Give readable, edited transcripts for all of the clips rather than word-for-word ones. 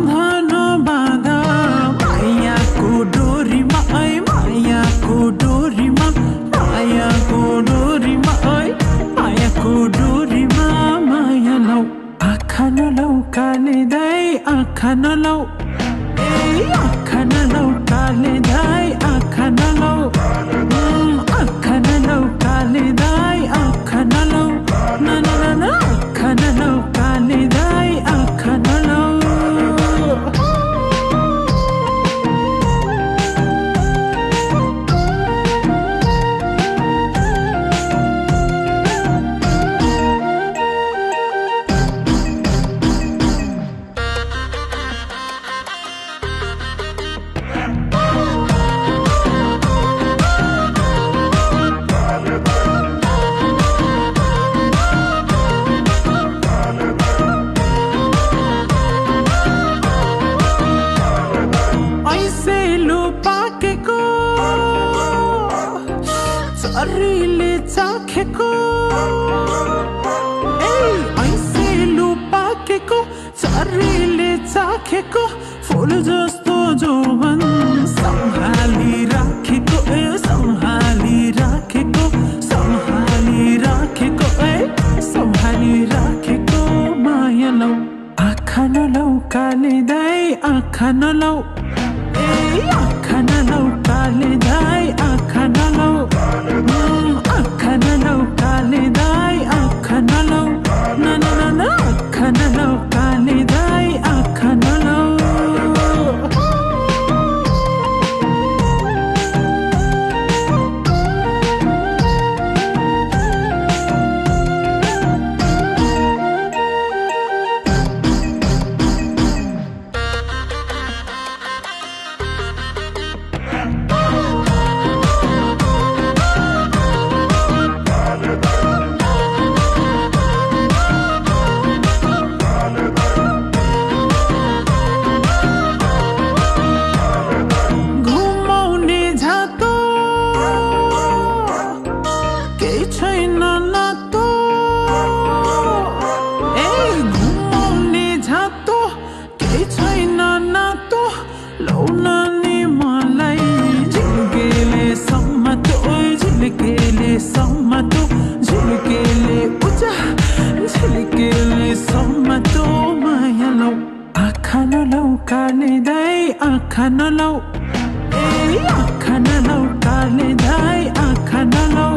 बाँधन बाँधा मायाको डोरीमा मायाको डोरीमा मायाको डोरीमा मायाको डोरीमा माया लौ आँखा नलौ काले दाई आँखा नलौ आँखा नलौ काले दाई आँखा नलौ आँखा नलौ काले दाई आँखा नलौ आँखा नलौ काले दाई आँखा नलौ चरीले चाखेको ऐसे लुपाकेको चरीले चाखेको फूल जस्तो जोवन सम्हाली राखेको सम्हाली राखेको सम्हाली राखेको सम्हाली राखेको माया लौ आँखा नलौ काले दाई आँखा नलौ आँखा नलौ काले दाई आँखा नलौ आँखा नलौ काले दाई आँखा नलौ आँखा नलौ काले दाई आँखा नलौ छैन नातो घुमाउने झातो केही छैन नातो लौ नानी मलाई झिल्केले सम्मतो झिल्केले सम्मतो झिल्केले उचा झिल्केले सम्मतो माया लौ आँखा नलौ काले दाई आँखा नलौ आँखा नलौ काले दाई आँखा नलौ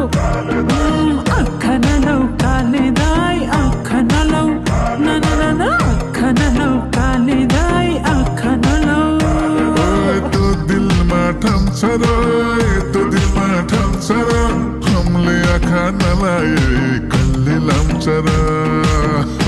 आँखा नलौ काले दाई आँखा नलौ आँखा नलौ काले दाई आँखा नलौ तो दिलमा ठम्छ र तो दिलमा ठम्छ र हमले आँखा नलाए कल्ले लाम्छ र